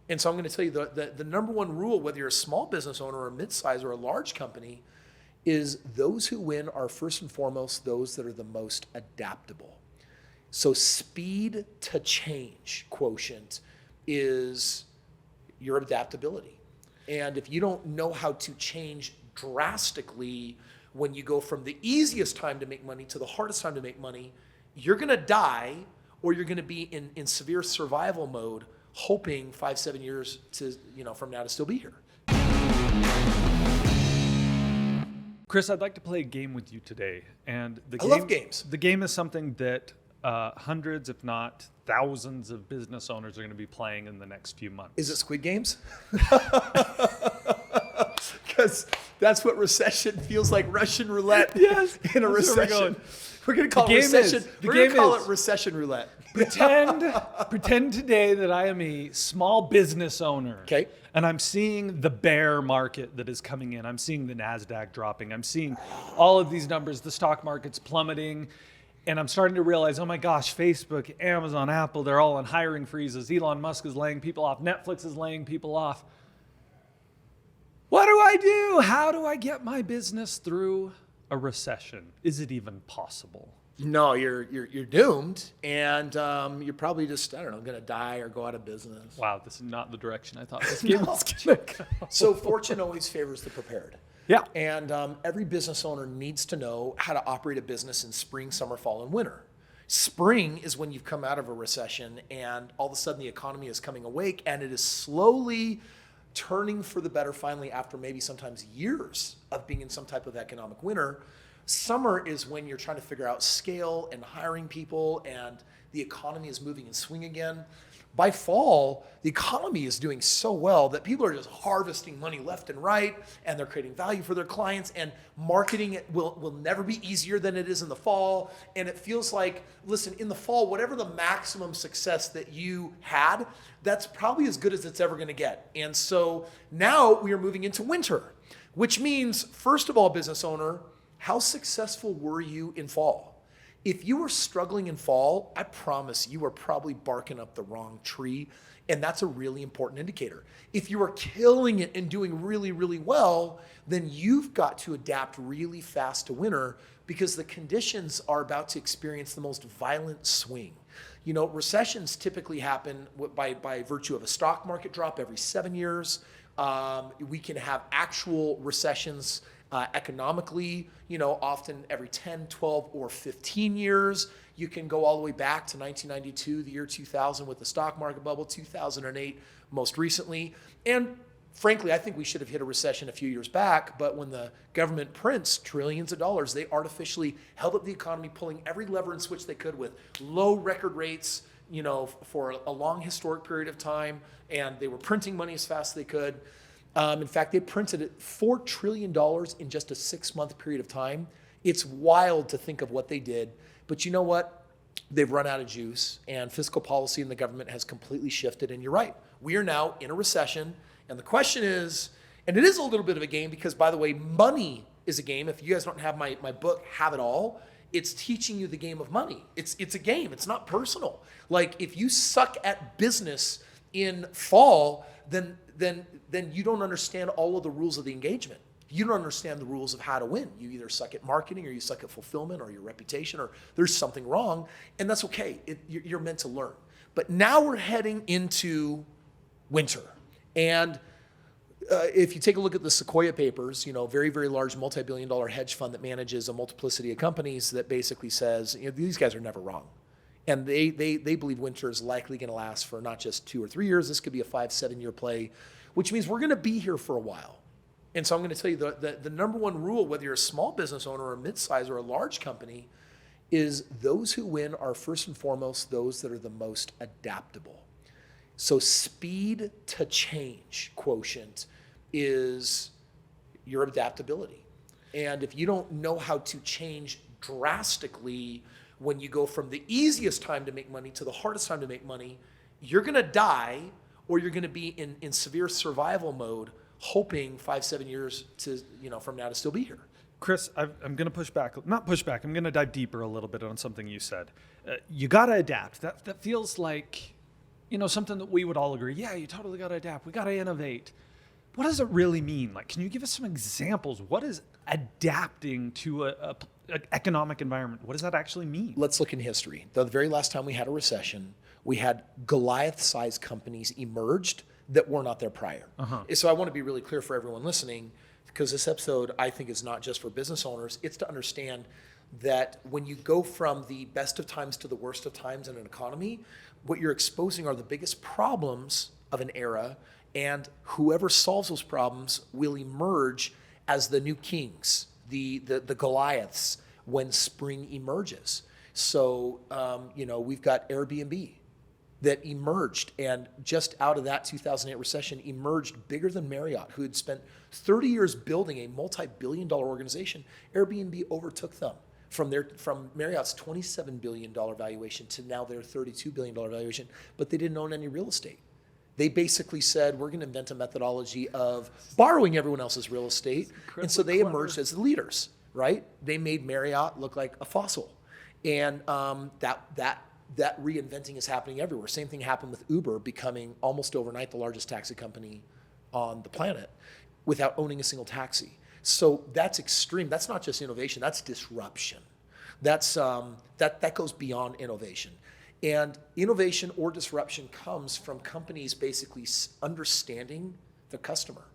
And so I'm going to tell you the number one rule, whether you're a small business owner or a mid-size or a large company, is those who win are first and foremost those that are the most adaptable. So speed to change quotient is your adaptability. And if you don't know how to change drastically when you go from the easiest time to make money to the hardest time to make money, you're going to die, or you're going to be in severe survival mode, hoping 5-7 years from now to still be here. Kris, I'd like to play a game with you today. And I love games. The game is something that hundreds, if not thousands of business owners are going to be playing in the next few months. Is it Squid Games? Because that's what recession feels like, Russian roulette. Yes, in a recession. We're going to call it recession. We're going to call it recession roulette. Pretend today that I am a small business owner. Okay. And I'm seeing the bear market that is coming in. I'm seeing the NASDAQ dropping. I'm seeing all of these numbers. The stock market's plummeting. And I'm starting to realize, oh my gosh, Facebook, Amazon, Apple, they're all on hiring freezes. Elon Musk is laying people off. Netflix is laying people off. What do I do? How do I get my business through a recession? Is it even possible? No, you're doomed, and you're probably just, I don't know, going to die or go out of business. Wow, this is not the direction I thought this game was going to go. So fortune always favors the prepared. Yeah. And every business owner needs to know how to operate a business in spring, summer, fall, and winter. Spring is when you've come out of a recession and all of a sudden the economy is coming awake and it is slowly turning for the better finally after maybe sometimes years of being in some type of economic winter. Summer is when you're trying to figure out scale and hiring people and the economy is moving in swing again. By fall, the economy is doing so well that people are just harvesting money left and right, and they're creating value for their clients, and marketing it will never be easier than it is in the fall. And it feels like, listen, in the fall, whatever the maximum success that you had, that's probably as good as it's ever going to get. And so now we are moving into winter, which means, first of all, business owner, how successful were you in fall? If you were struggling in fall, I promise you are probably barking up the wrong tree, and that's a really important indicator. If you are killing it and doing really, really well, then you've got to adapt really fast to winter because the conditions are about to experience the most violent swing. You know, recessions typically happen by virtue of a stock market drop every 7 years. We can have actual recessions economically, often every 10, 12, or 15 years. You can go all the way back to 1992, the year 2000 with the stock market bubble, 2008 most recently. And frankly, I think we should have hit a recession a few years back, but when the government prints trillions of dollars, they artificially held up the economy, pulling every lever and switch they could with low record rates, for a long historic period of time, and they were printing money as fast as they could. In fact, they printed $4 trillion in just a 6-month period of time. It's wild to think of what they did. But you know what? They've run out of juice, and fiscal policy in the government has completely shifted. And you're right. We are now in a recession. And the question is, and it is a little bit of a game because, by the way, money is a game. If you guys don't have my book, Have It All, it's teaching you the game of money. It's a game. It's not personal. Like, if you suck at business in fall, then you don't understand all of the rules of the engagement. You don't understand the rules of how to win. You either suck at marketing or you suck at fulfillment or your reputation or there's something wrong, and that's okay. You're meant to learn. But now we're heading into winter. And if you take a look at the Sequoia papers, very, very large multi-billion-dollar hedge fund that manages a multiplicity of companies that basically says, these guys are never wrong. And they believe winter is likely going to last for not just 2 or 3 years. This could be a 5-7 year play, which means we're going to be here for a while. And so I'm going to tell you the number one rule, whether you're a small business owner or a mid-size or a large company, is those who win are first and foremost those that are the most adaptable. So speed to change quotient is your adaptability. And if you don't know how to change drastically when you go from the easiest time to make money to the hardest time to make money, you're going to die, or you're going to be in severe survival mode, hoping 5-7 years from now to still be here. Kris, I'm going to push back. Not push back. I'm going to dive deeper a little bit on something you said. You got to adapt. That feels like something that we would all agree, yeah, you totally got to adapt. We got to innovate. What does it really mean? Like, can you give us some examples? What is adapting to an economic environment? What does that actually mean? Let's look in history. The very last time we had a recession, we had Goliath-sized companies emerged that were not there prior. So I want to be really clear for everyone listening, because this episode, I think, is not just for business owners. It's to understand that when you go from the best of times to the worst of times in an economy, what you're exposing are the biggest problems of an era, and whoever solves those problems will emerge as the new kings, the Goliaths, when spring emerges. So, we've got Airbnb that emerged, and just out of that 2008 recession emerged bigger than Marriott, who had spent 30 years building a multi-billion-dollar organization. Airbnb overtook them from Marriott's $27 billion valuation to now their $32 billion valuation, but they didn't own any real estate. They basically said, we're going to invent a methodology of borrowing everyone else's real estate. And so they emerged as the leaders, right? They made Marriott look like a fossil. And that reinventing is happening everywhere. Same thing happened with Uber becoming almost overnight the largest taxi company on the planet without owning a single taxi. So that's extreme. That's not just innovation, that's disruption. That goes beyond innovation. And innovation or disruption comes from companies basically understanding the customer.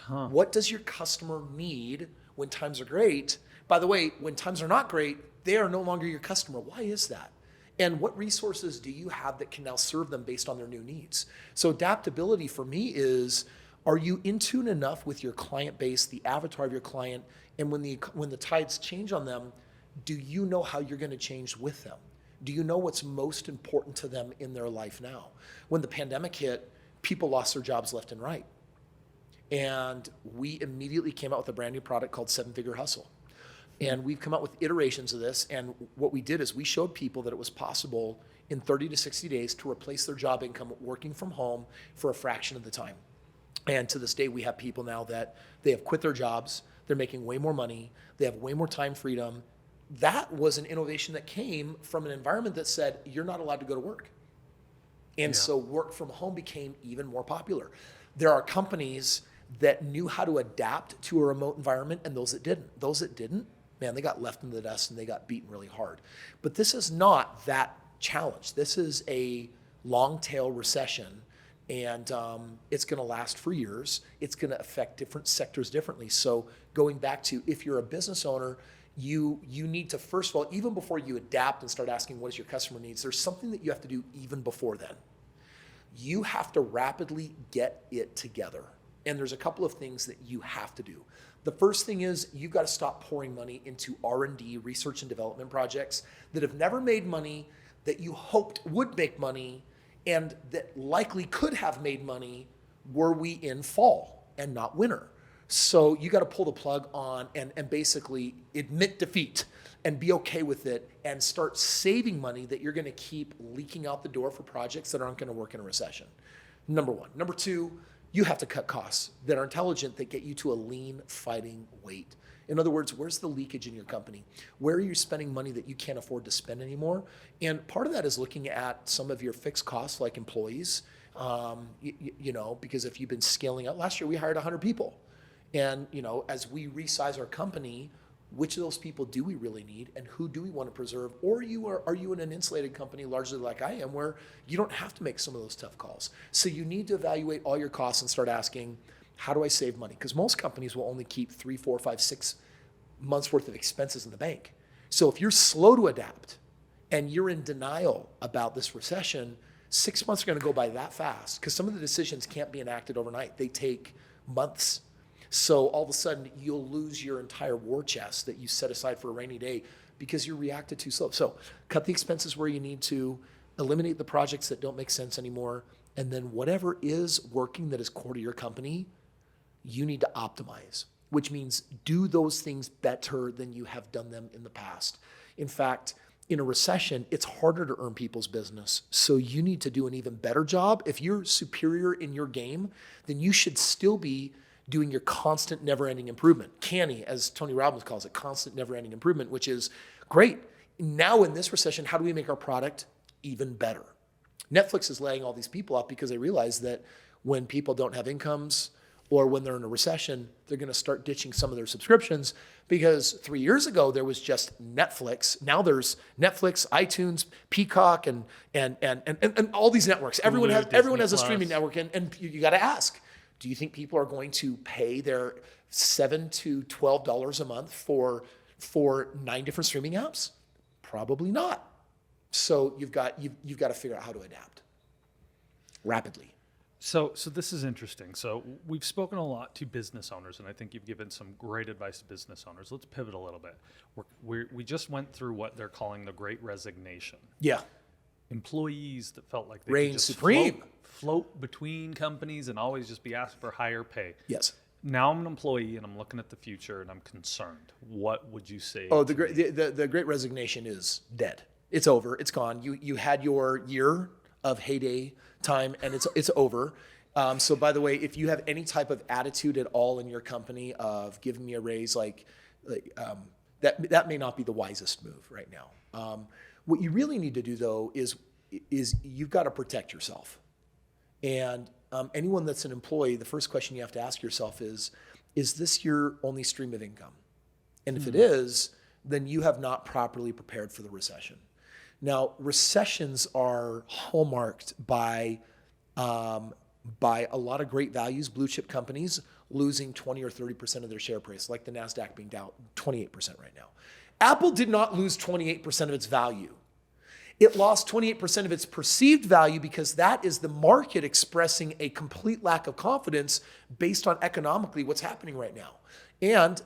What does your customer need when times are great? By the way, when times are not great, they are no longer your customer. Why is that? And what resources do you have that can now serve them based on their new needs? So adaptability for me is, are you in tune enough with your client base, the avatar of your client, and when the tides change on them, do you know how you're going to change with them? Do you know what's most important to them in their life now? When the pandemic hit, people lost their jobs left and right. And we immediately came out with a brand new product called 7-Figure Hustle. And we've come out with iterations of this. And what we did is we showed people that it was possible in 30 to 60 days to replace their job income working from home for a fraction of the time. And to this day, we have people now that they have quit their jobs. They're making way more money. They have way more time freedom. That was an innovation that came from an environment that said, you're not allowed to go to work. And so work from home became even more popular. There are companies that knew how to adapt to a remote environment and those that didn't. Those that didn't, man, they got left in the dust and they got beaten really hard. But this is not that challenge. This is a long tail recession, and it's going to last for years. It's going to affect different sectors differently. So going back to, if you're a business owner, you need to, first of all, even before you adapt and start asking what is your customer needs, there's something that you have to do even before then. You have to rapidly get it together. And there's a couple of things that you have to do. The first thing is you've got to stop pouring money into R&D, research and development projects that have never made money, that you hoped would make money, and that likely could have made money were we in fall and not winter. So you got to pull the plug on and basically admit defeat and be okay with it and start saving money that you're going to keep leaking out the door for projects that aren't going to work in a recession. Number one. Number two, you have to cut costs that are intelligent, that get you to a lean fighting weight. In other words, where's the leakage in your company? Where are you spending money that you can't afford to spend anymore? And part of that is looking at some of your fixed costs like employees, because if you've been scaling up, last year we hired 100 people. And as we resize our company, which of those people do we really need and who do we want to preserve? Or are you in an insulated company largely like I am, where you don't have to make some of those tough calls? So you need to evaluate all your costs and start asking, how do I save money? Because most companies will only keep 3, 4, 5, 6 months worth of expenses in the bank. So if you're slow to adapt and you're in denial about this recession, 6 months are going to go by that fast, because some of the decisions can't be enacted overnight. They take months. So all of a sudden you'll lose your entire war chest that you set aside for a rainy day because you reacted too slow. So cut the expenses where you need to, eliminate the projects that don't make sense anymore, and then whatever is working that is core to your company, you need to optimize, which means do those things better than you have done them in the past. In fact, in a recession, it's harder to earn people's business. So you need to do an even better job. If you're superior in your game, then you should still be doing your constant never-ending improvement. Canny, as Tony Robbins calls it, constant never-ending improvement, which is great. Now in this recession, how do we make our product even better? Netflix is laying all these people off because they realize that when people don't have incomes or when they're in a recession, they're going to start ditching some of their subscriptions, because 3 years ago there was just Netflix. Now there's Netflix, iTunes, Peacock, and all these networks. Everyone has a streaming network, and you got to ask, do you think people are going to pay their $7 to $12 a month for 9 different streaming apps? Probably not. So you've got to figure out how to adapt rapidly. So this is interesting. So we've spoken a lot to business owners, and I think you've given some great advice to business owners. Let's pivot a little bit. We just went through what they're calling the Great Resignation. Yeah. Employees that felt like they Reign could just supreme. float between companies and always just be asked for higher pay. Yes. Now I'm an employee and I'm looking at the future and I'm concerned. What would you say? Oh, the Great Resignation is dead. It's over. It's gone. You had your year of heyday time, and it's over. So by the way, if you have any type of attitude at all in your company of giving me a raise, that may not be the wisest move right now. What you really need to do though is you've got to protect yourself. And anyone that's an employee, the first question you have to ask yourself is this your only stream of income? And if it is, then you have not properly prepared for the recession. Now, recessions are hallmarked by a lot of great values, blue chip companies losing 20 or 30% of their share price, like the NASDAQ being down 28% right now. Apple did not lose 28% of its value. It lost 28% of its perceived value because that is the market expressing a complete lack of confidence based on economically what's happening right now. And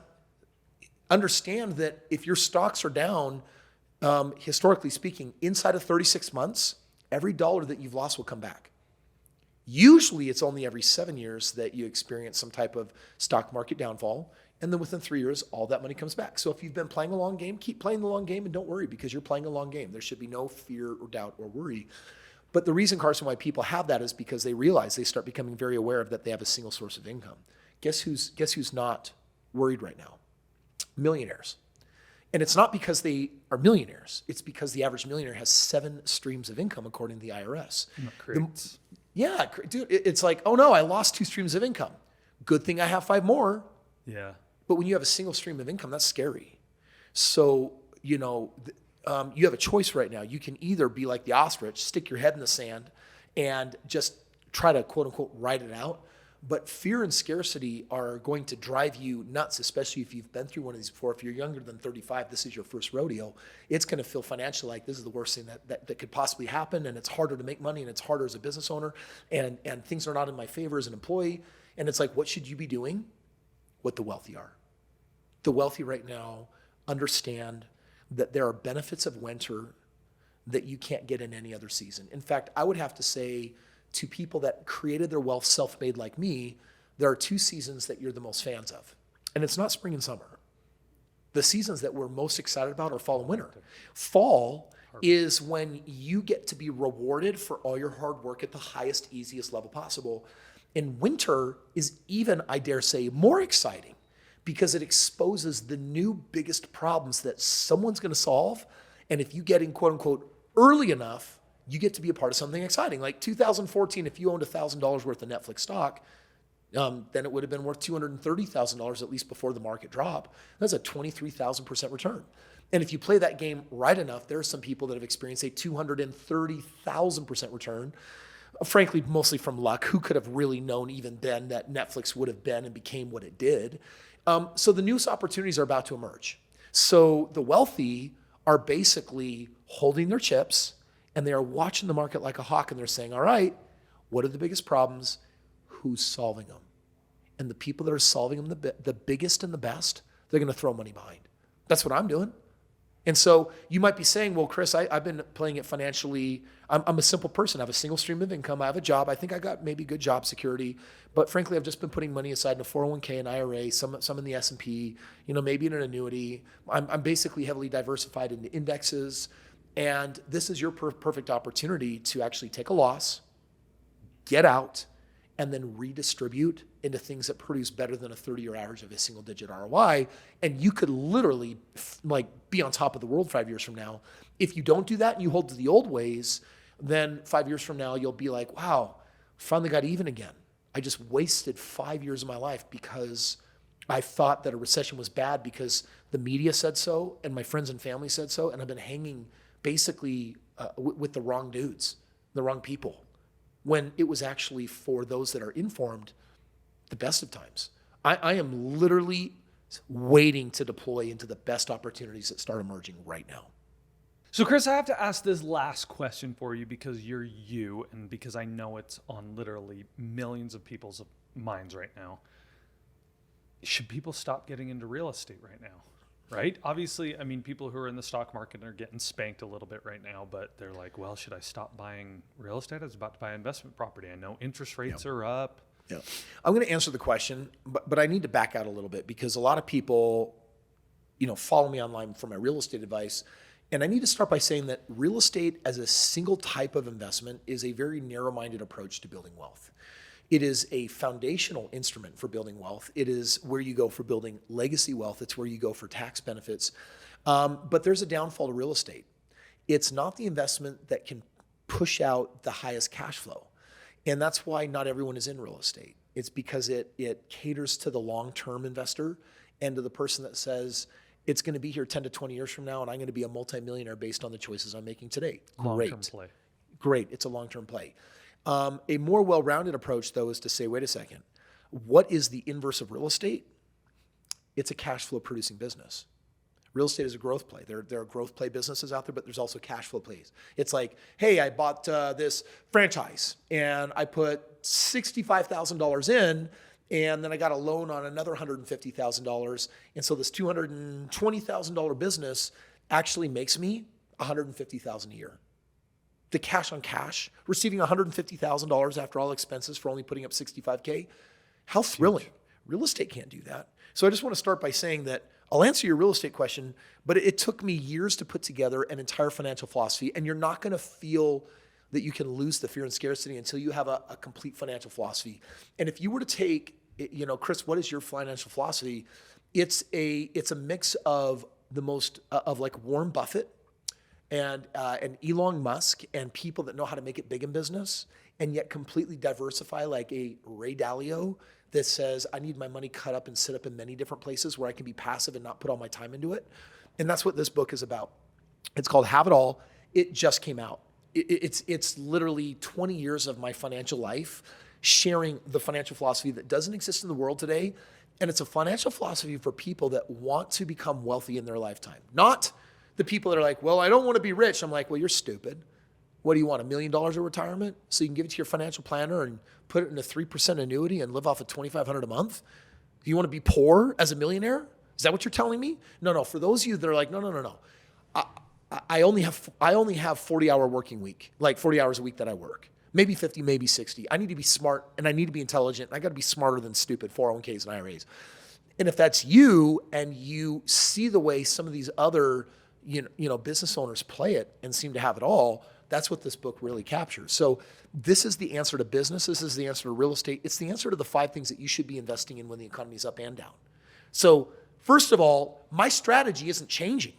understand that if your stocks are down, historically speaking, inside of 36 months, every dollar that you've lost will come back. Usually it's only every 7 years that you experience some type of stock market downfall. And then within 3 years, all that money comes back. So if you've been playing a long game, keep playing the long game and don't worry, because you're playing a long game. There should be no fear or doubt or worry. But the reason, Carson, why people have that is because they realize they start becoming very aware of that they have a single source of income. Guess who's not worried right now? Millionaires. And it's not because they are millionaires. It's because the average millionaire has 7 streams of income, according to the IRS. Yeah, dude, it's like, oh no, I lost 2 streams of income. Good thing I have 5 more. Yeah. But when you have a single stream of income, that's scary. So, you have a choice right now. You can either be like the ostrich, stick your head in the sand, and just try to, quote unquote, ride it out. But fear and scarcity are going to drive you nuts, especially if you've been through one of these before. If you're younger than 35, this is your first rodeo. It's going to feel financially like this is the worst thing that could possibly happen, and it's harder to make money, and it's harder as a business owner, and things are not in my favor as an employee. And it's like, what should you be doing? What the wealthy are. The wealthy right now understand that there are benefits of winter that you can't get in any other season. In fact, I would have to say, to people that created their wealth self-made like me, there are 2 seasons that you're the most fans of. And it's not spring and summer. The seasons that we're most excited about are fall and winter. Fall is when you get to be rewarded for all your hard work at the highest, easiest level possible. And winter is even, I dare say, more exciting because it exposes the new biggest problems that someone's going to solve. And if you get in, quote unquote, early enough, you get to be a part of something exciting. Like 2014, if you owned $1,000 worth of Netflix stock, then it would have been worth $230,000 at least before the market drop. That's a 23,000% return. And if you play that game right enough, there are some people that have experienced a 230,000% return, frankly, mostly from luck. Who could have really known even then that Netflix would have been and became what it did? So the newest opportunities are about to emerge. So the wealthy are basically holding their chips, and they are watching the market like a hawk, and they're saying, all right, what are the biggest problems? Who's solving them? And the people that are solving them the biggest and the best, they're going to throw money behind. That's what I'm doing. And so you might be saying, well, Kris, I've been playing it financially. I'm a simple person. I have a single stream of income. I have a job. I think I got maybe good job security. But frankly, I've just been putting money aside in a 401k and IRA, some in the S&P, maybe in an annuity. I'm basically heavily diversified into indexes. And this is your perfect opportunity to actually take a loss, get out, and then redistribute into things that produce better than a 30-year average of a single-digit ROI. And you could literally be on top of the world 5 years from now. If you don't do that and you hold to the old ways, Then 5 years from now, you'll be like, wow, finally got even again. I just wasted 5 years of my life because I thought that a recession was bad because the media said so and my friends and family said so. And I've been hanging basically with the wrong dudes, the wrong people, when it was actually for those that are informed, the best of times. I am literally waiting to deploy into the best opportunities that start emerging right now. So Kris, I have to ask this last question for you because you're you and because I know it's on literally millions of people's minds right now. Should people stop getting into real estate right now? Right? Obviously, I mean, people who are in the stock market are getting spanked a little bit right now, but they're like, well, should I stop buying real estate? I was about to buy investment property. I know interest rates are up. Yeah. I'm going to answer the question, but I need to back out a little bit because a lot of people, follow me online for my real estate advice. And I need to start by saying that real estate as a single type of investment is a very narrow-minded approach to building wealth. It is a foundational instrument for building wealth. It is where you go for building legacy wealth. It's where you go for tax benefits. But there's a downfall to real estate. It's not the investment that can push out the highest cash flow. And that's why not everyone is in real estate. It's because it caters to the long-term investor and to the person that says, it's going to be here 10 to 20 years from now, and I'm going to be a multimillionaire based on the choices I'm making today. Long-term play. Great. It's a long-term play. A more well-rounded approach, though, is to say, wait a second, what is the inverse of real estate? It's a cash flow producing business. Real estate is a growth play. There are growth play businesses out there, but there's also cash flow plays. It's like, hey, I bought this franchise, and I put $65,000 in, and then I got a loan on another $150,000. And so this $220,000 business actually makes me $150,000 a year. The cash on cash, receiving $150,000 after all expenses for only putting up $65K. How thrilling. Real estate can't do that. So I just want to start by saying that I'll answer your real estate question, but it took me years to put together an entire financial philosophy, and you're not going to feel that you can lose the fear and scarcity until you have a complete financial philosophy. And if you were to take, Kris, what is your financial philosophy? It's a mix of the most of like Warren Buffett and Elon Musk and people that know how to make it big in business, and yet completely diversify, like a Ray Dalio that says, I need my money cut up and sit up in many different places where I can be passive and not put all my time into it. And that's what this book is about. It's called Have It All. It just came out. It's literally 20 years of my financial life sharing the financial philosophy that doesn't exist in the world today. And it's a financial philosophy for people that want to become wealthy in their lifetime. Not the people that are like, well, I don't want to be rich. I'm like, well, you're stupid. What do you want, $1 million of retirement? So you can give it to your financial planner and put it in a 3% annuity and live off of $2,500 a month? Do you want to be poor as a millionaire? Is that what you're telling me? No. For those of you that are like, no. I only have 40-hour working week, like 40 hours a week that I work. Maybe 50, maybe 60. I need to be smart and I need to be intelligent. I got to be smarter than stupid 401ks and IRAs. And if that's you and you see the way some of these other business owners play it and seem to have it all, that's what this book really captures. So this is the answer to business. This is the answer to real estate. It's the answer to the 5 things that you should be investing in when the economy's up and down. So first of all, my strategy isn't changing.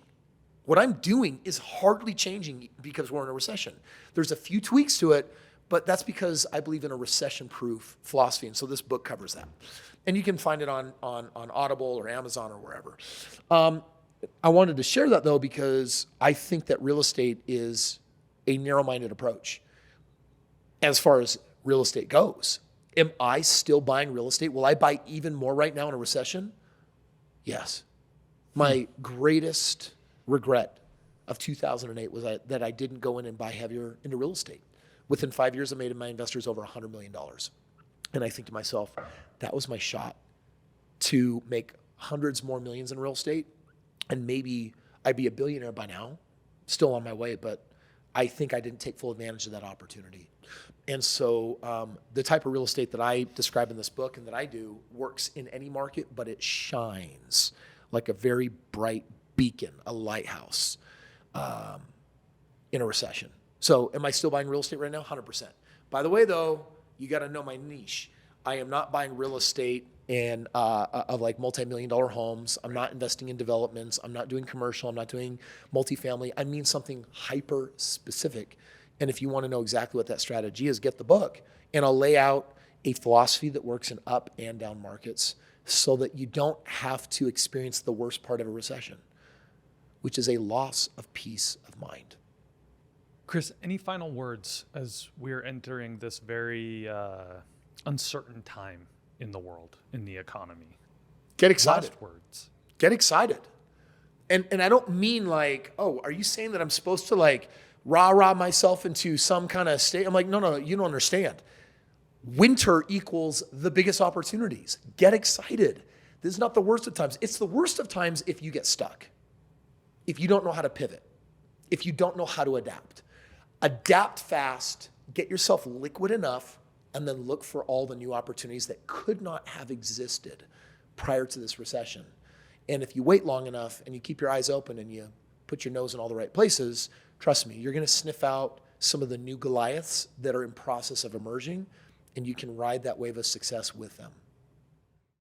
What I'm doing is hardly changing because we're in a recession. There's a few tweaks to it, but that's because I believe in a recession-proof philosophy. And so this book covers that. And you can find it on Audible or Amazon or wherever. I wanted to share that, though, because I think that real estate is a narrow-minded approach as far as real estate goes. Am I still buying real estate? Will I buy even more right now in a recession? Yes. My greatest regret of 2008 was that I didn't go in and buy heavier into real estate. Within 5 years, I made my investors over $100 million. And I think to myself, that was my shot to make hundreds more millions in real estate. And maybe I'd be a billionaire by now, still on my way, but I think I didn't take full advantage of that opportunity. And so the type of real estate that I describe in this book and that I do works in any market, but it shines like a very bright beacon, a lighthouse in a recession. So am I still buying real estate right now? 100%. By the way, though, you got to know my niche. I am not buying real estate of like multi-million-dollar homes. I'm not investing in developments. I'm not doing commercial. I'm not doing multifamily. I mean something hyper-specific And if you want to know exactly what that strategy is, get the book. And I'll lay out a philosophy that works in up and down markets so that you don't have to experience the worst part of a recession, which is a loss of peace of mind. Kris, any final words as we're entering this very uncertain time in the world, in the economy? Get excited. Last words. Get excited. And I don't mean like, oh, are you saying that I'm supposed to like rah-rah myself into some kind of state? I'm like, no, you don't understand. Winter equals the biggest opportunities. Get excited. This is not the worst of times. It's the worst of times if you get stuck, if you don't know how to pivot, if you don't know how to adapt. Adapt fast, get yourself liquid enough, and then look for all the new opportunities that could not have existed prior to this recession. And if you wait long enough and you keep your eyes open and you put your nose in all the right places, trust me, you're going to sniff out some of the new Goliaths that are in process of emerging, and you can ride that wave of success with them.